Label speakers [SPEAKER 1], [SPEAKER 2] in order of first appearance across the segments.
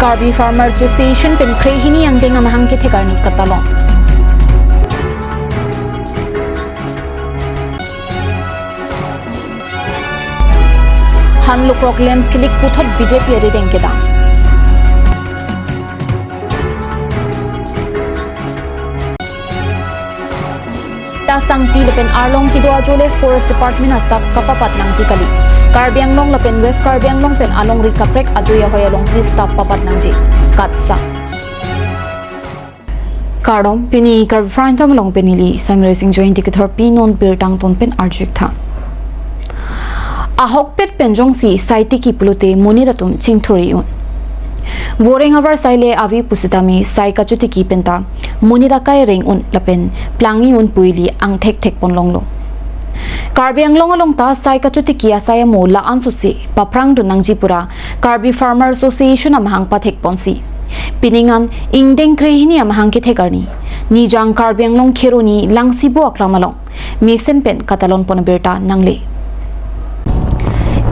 [SPEAKER 1] Karbi Farmer Association pen krehini yang denga mahang ke thekarni katalong. Hanlu proclaims kilik puthot BJP rideng kedang. Sangti lepen Arlong kidwa jole Forest Department staff kapapat nang jikali. Karbi Anglong lepen West Karbi Anglong pen along rikaprek aduya hoyalong si staff papat nang ji. Katsa. Kardom pini Karbi Frantam long penili Samuel Singh join tikithor pinon birtang ton pen arjik tha. Ahok pet penjong si saiti ki pulute moniratum chingthori un. Voring avar saile avi pusitami sai kachuti ki penta munida kai ring un lapen plangi un puili ang thek thek ponlong lo. Karbi Anglong along ta sai kachuti ki asaya mo la ansusi paprang du nangjipura Karbi Farmer Association amhang pathek ponsi. Piningan ingdeng krehini amhang ki thekarni. Nijang Karbi Anglong kheroni langsibo aklamalong. Mesen pen katalon ponabirta nangle.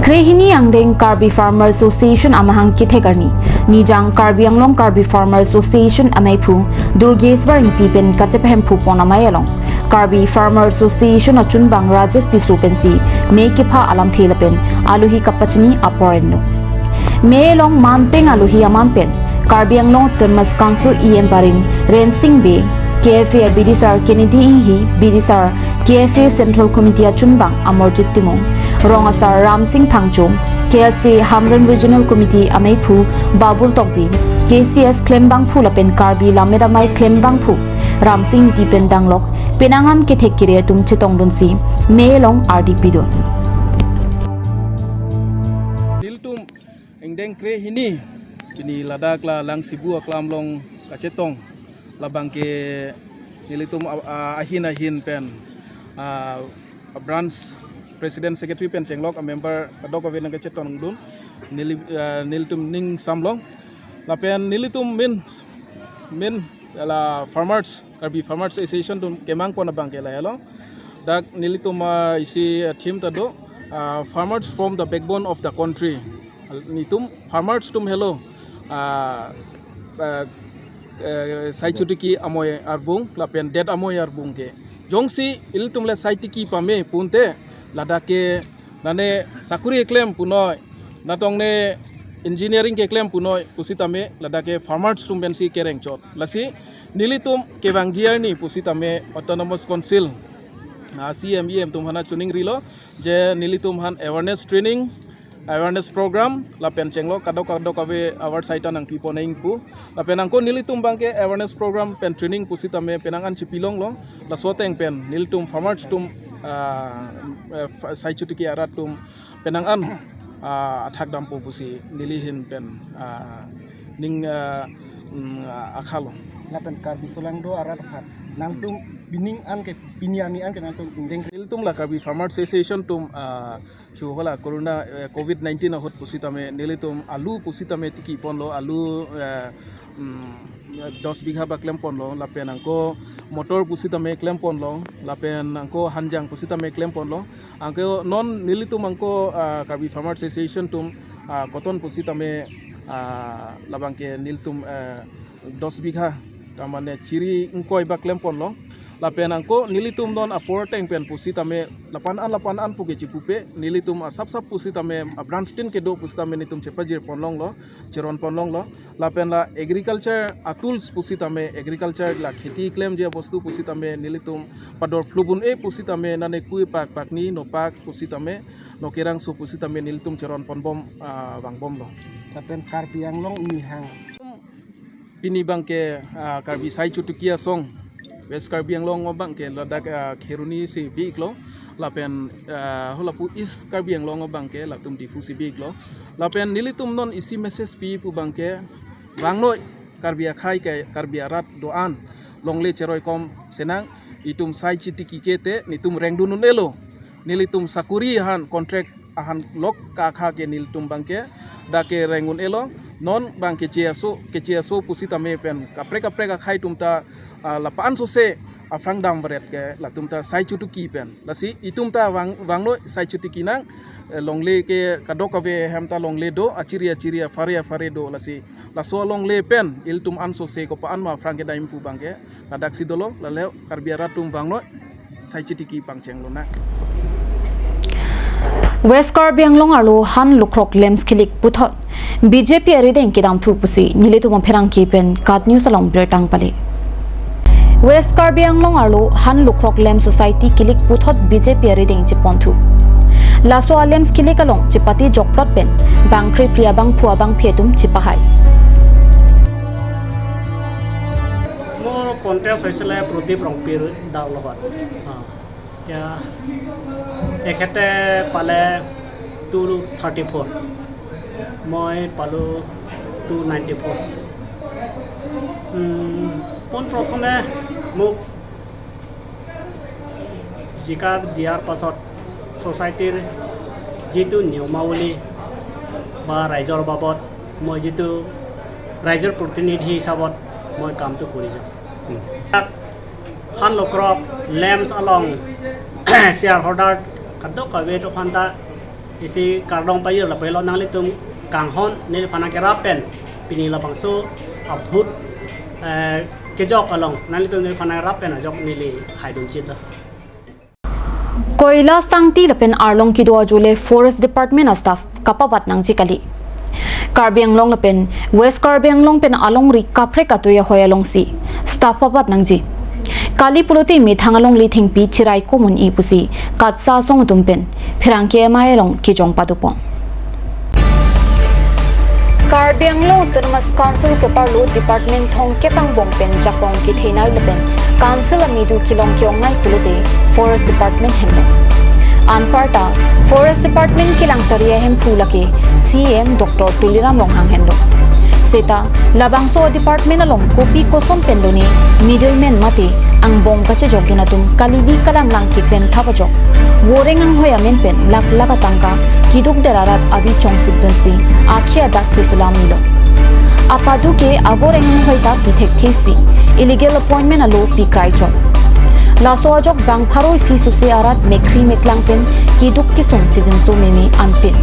[SPEAKER 1] Krehini angdeng Karbi Farmer Association amahang kithekarni nijang Karbi Anglong Karbi Farmer Association amaipu Durgeswar intipen kachepahem phu ponamayalong Karbi Farmer Association achunbang Rajesh Tisupensi mekipha alam thelapen aluhi kapachini aporenno melong manpeng aluhi amanpen Karbi Anglong Termas Council EM Barin Rensing Bay KFA Bidisar Kennedy Inhi Bidisar KFA Central Committee achunbang Amorjit Timong Rongasar Ram Singh Phangchum, KSC Hamran Regional Committee Amaipu, Babul Tokbi, KCS Klembang Phu Lapen Karbi Lamedamai Klembang Phu, Ram Singh Dipen Danglok, Penangan Ketekire Tum Chitong Dunsi, Melong RDP Don.
[SPEAKER 2] Diltum Ingdeng Krehini, Kini Ladak la Lang Sibu Aklamlong Kacetong, Labangke Nilitum Ahin Pen, Branch President Secretary Pen Senglok a member kadok of nang cheton dun nilitum ning samlong lapen nilitum min la farmers Karbi Farmers Association dun kemang pon abang kela hello dak nilitum isi team tado farmers from the backbone of the country nitum farmers tum hello sai chutiki amoy arbung lapen dead amoy arbung ke jongsi ilitum le sai tiki pame punte ladake nane sakuri claim punoy natong ne engineering ke claim punoy pusitame ladake farmers tumbensi kereng chot lasi nilitum kewang ni pusitame autonomous council CMEM tumhana tuning rilo je nilitum han awareness training awareness program lapen chenglo kadok ave award saita nang pipo naing pu lapen angko nilitum bangke awareness program pen training pusitame penangan chipilong lo la soteng pen nilitum farmers tum sai chutiki arat tum penangan athak dampo pusi nilihin pen ning akhalo
[SPEAKER 3] lapen Karbi solang do arat hat nang tum bining an ke piniani an ke nang tum deng
[SPEAKER 2] nilitum la Karbi Farmers Association tum chuhola corona COVID-19 hot pusitame nilitum alu pusitame tiki ponlo alu 10 bigha ba klem ponlo lapen angko motor pusitame klem ponlo lapen angko hanjang pusitame klem ponlo angko non nilitum angko Karbi Farmers Association tum cotton pusitame labangke nilitum 10 bigha tamane ciri ngkoi ba klem ponlo lapen angko nilitum don aporteng pen pusitame lapan an puge cipupe nilitum sap pusitame branch tin ke do pusitame nitum cepajir ponlong lo ceron ponlong lo lapen la agriculture tools pusitame agriculture la kheti claim je bostu pusitame nilitum pador flubun pusitame nane kui pak ni no pak pusitame no kerang su pusitame nilitum ceron ponbom bangbom lo
[SPEAKER 3] lapen Karbi Anglong mihang
[SPEAKER 2] pini bangke Karbi sai chutukia song West Karbi Anglong obang ke ladak kheruni si big lo lapen holapu East Karbi Anglong obang ke latum difu si big lo lapen nilitum non isi message pi pu bangke rangnoi Karbi khai ke Karbi arat doan longle cheroy kom senang itum sai chitiki kete nitum rengdunun elo nilitum sakuri han contract ahan lok kakha ke nilitum bangke dake rengun elo non bangke chiaso pusitame pen kapre khai tumta lapaan sose afrang dam beret ke la tum ta sai chutu ki pen la si itum ta wang lo sai chutu ki nang longle ke kadok ave hem ta longle do achiria fare do la si la so longle pen il tum an so se ko pa an ma frang ke daim pu bang ke la dak si dolo la le karbiara tum wang lo sai chutu ki pang cheng lo na
[SPEAKER 1] West Karbi Anglong Arlo Han Lukrok Lems Kilik Puthot BJP Arideng Kidam Thu Pusi Nilituma Pherang Kipen Kat News along Bertang Pale West Karbi Anglong Arlo Han Lukrok Lem Society Kilik Puthot BJP Arideng Chipon Thu Laso Lems Kilik along Chipati Jokplot Pen Bangkri Priya Bang Phua Bang Phietum Chipahai
[SPEAKER 4] More contest hoisile Pradip Rongpir Daw Lobat ya এখেতে পালে 234 মই পালো 294 পোন প্ৰথমে মোক জিকাৰ দিয়াৰ পাছত সোসাইটিৰ যেটো নিয়মাৱলী বা ৰাইজৰ বাবদ মই যেটো ৰাইজৰ প্ৰতিনিধি হিচাপত মই কামটো কৰি যাম Han Lukrok Lems along shareholder kadok kawe to phanta isi kardong payer la pelo nang litum kanghon nil phana kerapen pini la bangso abhut kejok along nang litum nil phana rapen ajok nili haidun chit la
[SPEAKER 1] Koila Sangti Lapen Arlong Kido Jule Forest Department staff kapabat nang chikali Karbi Anglong Lapen West Karbi Anglong pen along ri kapre katoya hoyalong si staff papat nang ji Kali Puluti mi thangalong li thing pi chirai komun I pusi katsa song tumpen phirangke mailong ki jong padupong Karbi Anglong Autonomous Council ke parlo department thong ke pangbong pen jakong ki thinai lepen council amidu kilong kyong nai pulute forest department henlo Anparta forest department kilang charia hem phulake CM Dr Tuliram Longhang henlo Seta labangso department along kopi kosom pendoni middleman mate ang bong kache jogduna tum kalidi kalang lang kiklem thapajok woreng ang hoya men pen lak lakatangka kiduk derarat abi chong sibdonsi akhia dak chislam nilo apadu ke agoreng ang hoita pithek thesi illegal appointment alo pi krai chon laso ajok bang pharoi si susi arat mekri meklang pen kiduk kisum chizin so memi anpin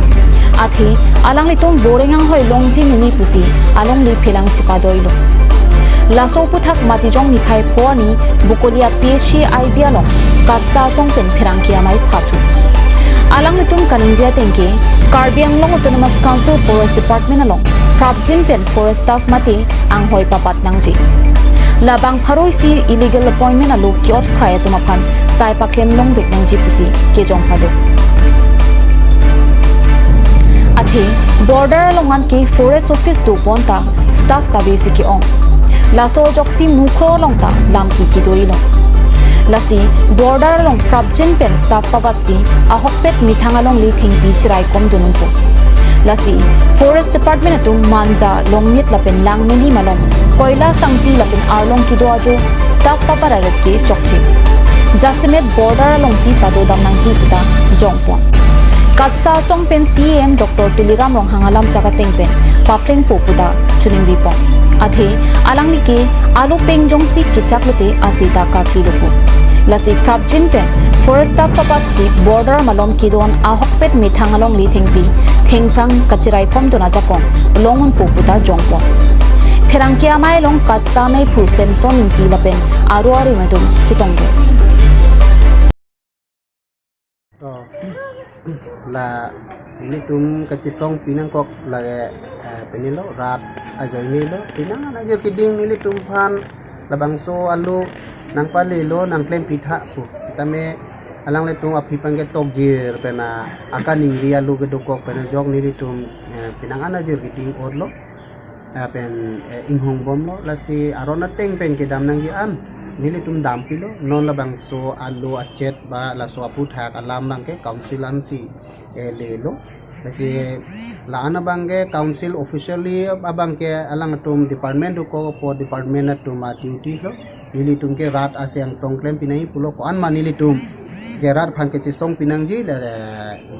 [SPEAKER 1] athi alang litum boring ang hoi longji mini pusi along li phelang chipadoilo laso puthak matijong ni phai phoni bukolia PhD idea long katsa song pen pherang kia mai phathu alang litum kaninjia tengke Karbi Anglong Autonomous Council Forest Department along Prabjim pen forest staff mate ang hoi papat nangji labang pharoi si illegal appointment alu kiot khraya tumaphan sai paklem long bek nangji pusi ke jong phado Athi border alongan ke forest office do ponta staff ka basic ki ong laso joksi mukro longta lamki ki doilo lasi border along Prabjin pen staff pabatsi ahokpet mithangalong li thingpi chirai kom dunumpo lasi forest department atu manja longmit lapen langmeni malong koila sangti lapen arlong ki do ajo staff papararat ke chokchi jasimet border along si pado damnang ji puta jongpon Katsa song pen CM Dr. Tuliram Ronghangalam Chakateng pen Papleng Popuda Chuning Ripong Athe Alang Like Alu Pengjong si Kichaklute Asita Karki Lupu Lasi Prabjin pen Foresta Papat si Border Malom Kidon Ahokpet Mithangalong Li Thingpi Thengprang Kachirai Pom Dona Jakong Longon Popuda Jongpong Pherangkia Mai Long Katsa Mai Phu Semson Inti Lapen Aruari Madum Chitongdo
[SPEAKER 5] là ini tum kacisong pinang kok lage penilo rat ajo ini lo pinang ajo kiding ini tum pan labangso alu nang palelo nang klem pitha pu kita me alang le tum api pangge tok jir pena akan iri alu gedokok pena jog ni tum pinang ana jir kiding odlo pen inghong bom lo lasi arona teng pen kedam nang gi an nili tum dam pilo non la bangso alu acet ba la so apu thak alam bangke council ansi lelo kasi la ana bangke council officially abangke alang tum department ko po department tum duty lo nili tum ke rat ase ang tongklem pinai pulo ko an manili tum jerar phan ke chisong pinangji la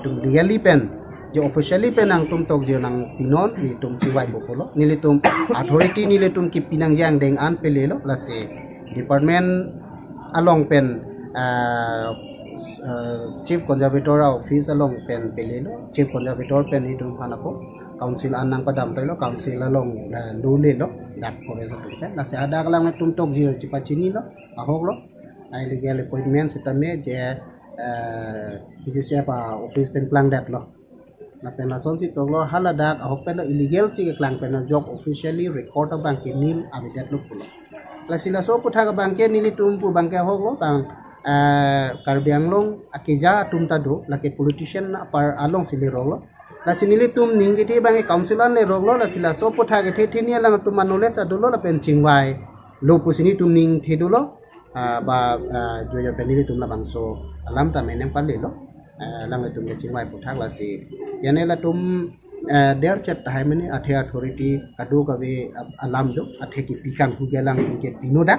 [SPEAKER 5] tum really pen je officially pen ang tum tok je nang pinon ni tum chiwai bokolo nili tum authority nili tum ki pinang yang deng an pelelo la se department along pen chief conservator office along pen pelelo chief conservator pen itu panako council anang padam tayo council along lule lo dat forest pen nasi ada kalang tumtok jiro cipacini lo ahok lo ai legal appointment setame je isi siapa office pen plang dat lo na pen la son si to lo haladak ahok pen illegal si klang pen jog officially record bang kinil abiset lo pulo la sila so putha ka bangke nili tumpu bangke hok lo bang Karbi Anglong akija tum tado laki politician par along sili rolo la sinili tum ningi ti bangi councilan le rolo la sila so putha ke thini lang tum manole sa dulo la pen chingwai lo pusini tum ning thedulo ba jojo penili tum la bangso alam ta menem palle lo lang tum le chingwai putha la si yane la tum der chat hai mane athe authority kadu ka we alam do athe ki pikang hu gelang ke pinoda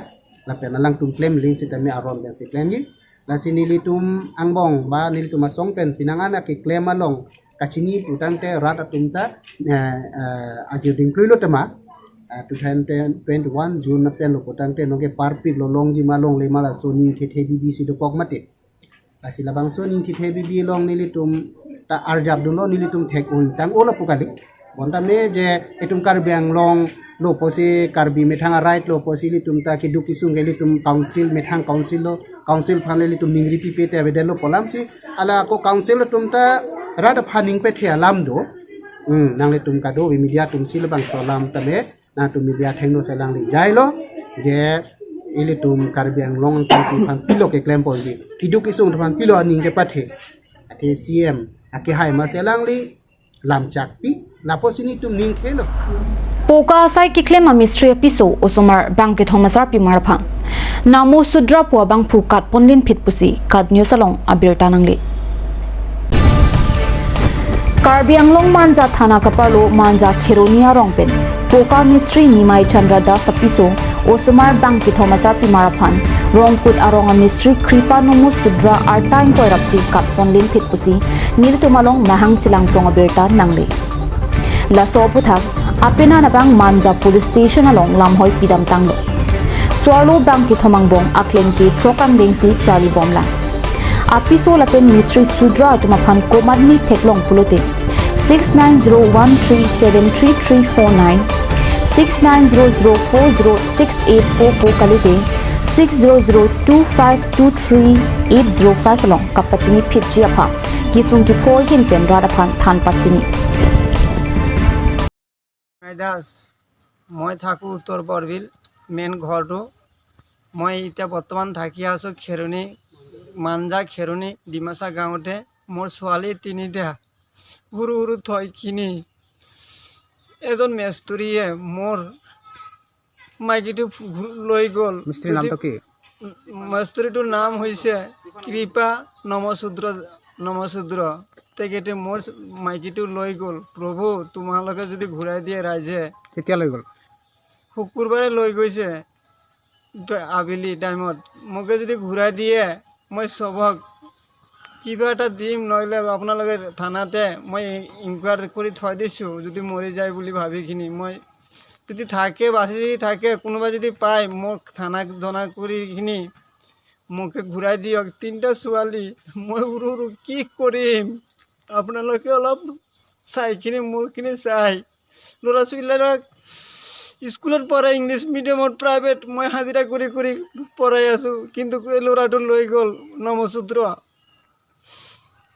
[SPEAKER 5] la pen lang tum claim lin sitame aron ben si claim ni la sinili tum angbong ba nili tum asong pen pinangana ki claim along kachini putang te rata tumta ajir dinkluilo tama 2021 June na pen lo putang te noge parpit lo long ji malong le mala soni the BBC do kok mate la sila bang soni the BBC long nili tum ta arjab dulo nili tum thek un tang ola pukali bonta me je etum Karbi Anglong lo posi Karbi methanga right lo posi li tum ta ki duki sungeli tum council methang council lo council phaneli tum ningri pi pete avede lo polam si ala ko council tum ta rada phaning pe thia lam do nangle tum ka do media tum sil bang solam tame na tum media thengno selang li jai lo je ili tum Karbi Anglong tum phan pilo ke claim pon di ki duki sung phan pilo ning ke pathe ate CM ake hai ma selang li lam chak pi la posini tum ning thelo
[SPEAKER 1] Poka sai ki klema mystery piso osomar bangke thomasar pi marpha namo sudra po bang phu kat ponlin phit pusi kat news along abirta nangli Karbi Anglong manja thana kaparlo manja kheronia rongpen poka mystery nimai chandra das piso osomar bangke thomasar pi maraphan rongkut aronga mystery kripa nomo sudra artime koirapti kat ponlin phit pusi niltumalong mahang chilang prong abirta nangli la soputhak apena nabang manja police station along lamhoi pidam tanglo swalo bang ki thomangbong aklen ki trokan dengsi charlie bomla apiso lapen mystery sudra tumaphan komadni theklong pulote 6901373349 6900406844 kalite 6002523805 along kapachini phitji apha kisung ki phoi hin pen radaphan than pachini
[SPEAKER 6] Das মই থাকোঁ উত্তৰ Borbil main ঘৰটো মই এতিয়া বৰ্তমান থাকি আছোঁ খেৰণি মাঞ্জা খেৰণি ডিমাচা গাঁৱতে মোৰ ছোৱালী তিনিটা সৰু সৰু থৈখিনি এজন মেষ্টৰীয়ে মোৰ মাইকীটো লৈ গ'ল মেষ্টৰীটোৰ নাম হৈছে কৃপা নমশূদ্ৰ তেখেতে মোৰ মাইকীটো লৈ গ'ল প্ৰভু তোমালোকে যদি ঘূৰাই দিয়ে ৰাইজে কেতিয়া লৈ গ'ল শুকুৰবাৰে লৈ গৈছে আবেলি টাইমত মোকে যদি ঘূৰাই দিয়ে মই চবক কিবা এটা দিম নহ'লে আপোনালোকে থানাতে মই ইনকুৱাৰী কৰি থৈ দিছোঁ যদি মৰি যায় বুলি ভাবিখিনি মই যদি থাকে বাচি থাকে কোনোবা যদি পায় মোক থানাক জনা কৰিখিনি মোকে ঘূৰাই দিয়ক তিনিটা ছোৱালী মই সৰু কি কৰিম আপোনালোকে অলপ চাইখিনি মোৰখিনি চাই ল'ৰা ছোৱালীবিলাক স্কুলত পঢ়াই ইংলিছ মিডিয়ামত প্ৰাইভেট মই হাজিৰা কৰি কৰি পঢ়াই আছোঁ কিন্তু এই ল'ৰাটো লৈ গ'ল নমশূদ্ৰ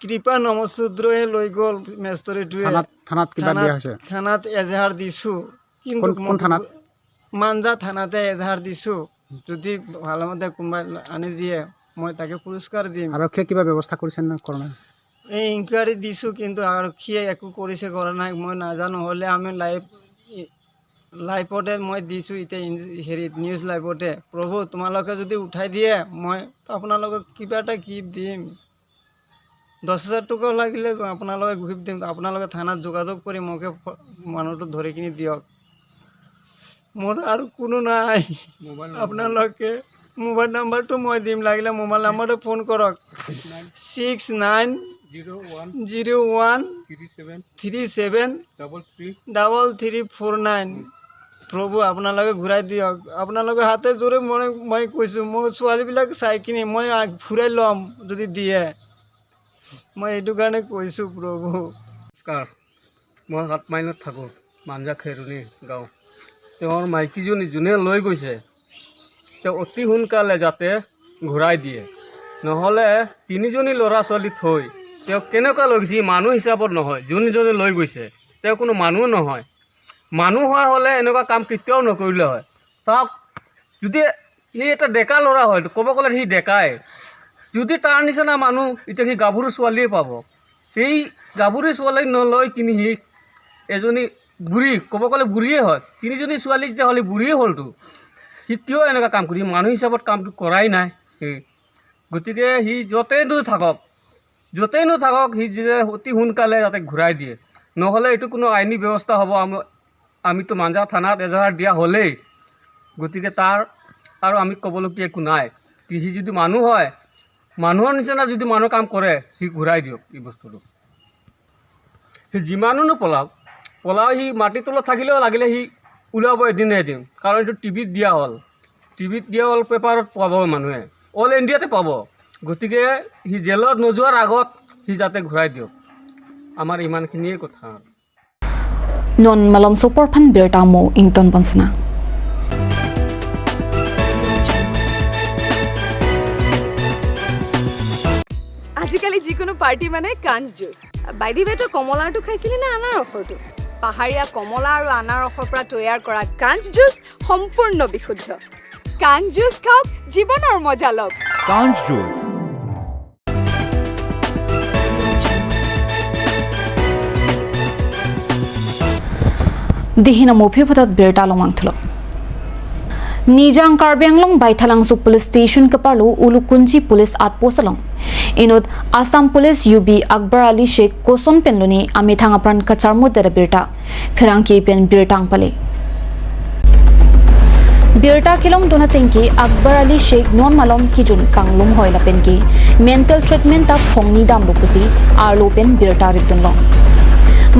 [SPEAKER 6] কৃপা নমশূদ্ৰয়ে লৈ গ'ল মেষ্টৰীটোৱে থানাত এজাহাৰ দিছোঁ কিন্তু মাঞ্জা থানাতে এজাহাৰ দিছোঁ যদি ভালমতে কোনোবাই আনি দিয়ে মই তাকে পুৰস্কাৰ দিম আৰক্ষীয়ে কিবা ব্যৱস্থা কৰিছে নে কৰা নাই এই ইনকুৱাৰী দিছোঁ কিন্তু আৰক্ষীয়ে একো কৰিছে কৰা নাই মই নাজানো হ'লে আমি লাইভতে মই দিছোঁ এতিয়া হেৰিত নিউজ লাইভতে প্ৰভু তোমালোকে যদি উঠাই দিয়ে মই আপোনালোকক কিবা এটা গিফ্ট দিম 10,000 টকা লাগিলে আপোনালোকে গিফ্ট দিম আপোনালোকে থানাত যোগাযোগ কৰি মোকে মানুহটো ধৰি কিনি দিয়ক মোৰ আৰু কোনো নাই আপোনালোকে মোবাইল নাম্বাৰটো মই দিম লাগিলে মোবাইল নাম্বাৰটো ফোন কৰক 6901373349 প্ৰভু আপোনালোকে ঘূৰাই দিয়ক আপোনালোকে হাতে জোৰে মই কৈছোঁ মোৰ ছোৱালীবিলাক চাই কিনি মই ঘূৰাই ল'ম যদি দিয়ে মই এইটো কাৰণে কৈছোঁ প্ৰভু
[SPEAKER 7] নমস্কাৰ মই 7 মাইলত থাকোঁ মাঞ্জা খেৰুনি গাঁও তেওঁৰ মাইকীজনী যোনে লৈ গৈছে তেওঁ অতি সোনকালে যাতে ঘূৰাই দিয়ে নহ'লে 3জনী ল'ৰা ছোৱালী থৈ তেওঁ কেনেকুৱা লৈ গৈছে মানুহ হিচাপত নহয় যোনজনে লৈ গৈছে তেওঁ কোনো মানুহ নহয় মানুহ হোৱা হ'লে এনেকুৱা কাম কেতিয়াও নকৰিলে হয় চাওক যদি সি এটা ডেকা ল'ৰা হয় ক'ব গ'লে সি ডেকাই যদি তাৰ নিচিনা মানুহ এতিয়া সি গাভৰু ছোৱালীয়ে পাব সেই গাভৰু ছোৱালী নলৈ কিনি সি এজনী বুঢ়ী ক'ব গ'লে বুঢ়ীয়ে হয় 3জনী ছোৱালী তেতিয়াহ'লে বুঢ়ীয়ে হ'লতো সি কিয় এনেকুৱা কাম কৰি মানুহ হিচাপত কামটো কৰাই নাই গতিকে সি য'তেই নাথাকক সি যে অতি সোনকালে যাতে ঘূৰাই দিয়ে নহ'লে এইটো কোনো আইনী ব্যৱস্থা হ'ব আমিতো মাঞ্জা থানাত এজাহাৰ দিয়া হ'লেই গতিকে তাৰ আৰু আমি ক'বলগীয়া একো নাই সি যদি মানুহ হয় মানুহৰ নিচিনা যদি মানুহ কাম কৰে সি ঘূৰাই দিয়ক এই বস্তুটো সি যিমানো পলাওক সি মাটিৰ তলত থাকিলেও লাগিলে সি ওলাব এদিন কাৰণ এইটো টিভিত দিয়া হ'ল পেপাৰত পাব মানুহে অল ইণ্ডিয়াতে পাব গতিকে সি জেলত নোযোৱাৰ আগত সি যাতে ঘূৰাই দিয়ক আমাৰ ইমানখিনিয়ে কথা
[SPEAKER 1] Non malam super pan bertamo ington pansna.
[SPEAKER 8] আজিকালি যিকোনো পাৰ্টি মানে কাঞ্জ জুচ বাইদি বেটো কমলাটো খাইছিলি না আনাৰসৰটো পাহাৰীয়া কমলা আৰু আনাৰসৰ পৰা তৈয়াৰ কৰা কাঞ্জ জুচ সম্পূৰ্ণ বিশুদ্ধ কাঞ্জ জুচ খাওক জীৱনৰ মজা লওক
[SPEAKER 9] কাঞ্জ juice
[SPEAKER 1] Dihina mopi patat berta lomang thlo. Nijang Karbi anglong baithalang su police station kaparlu ulukunji police outpost along. Inut Assam police UB Akbar Ali Sheikh koson penluni amithang apran kacharmu dera berta phirang ke pen bertang pale. Berta kilong dona tengki Akbar Ali Sheikh non malom kijun kanglum hoila penki mental treatment ta khongni dam lupusi arlo pen berta ridun long.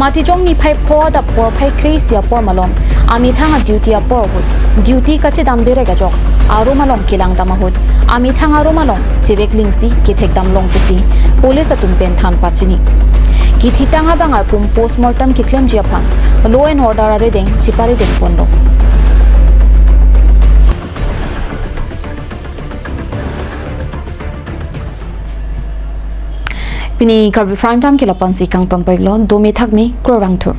[SPEAKER 1] Matijong ni phai pho da por phai kresia por malom ami thanga duty a por hut duty kache dam bere ga jok aro malom kilang dam hut ami thanga aro malom chebek lingsi ki thek dam long pisi police atum pen than pachini ki thitanga bangar pum postmortem ki claim jiaphan law and order are deng chipari den pondo Pini Karbi prime time kila pansi kang tompay lo domi thakmi kurang tu.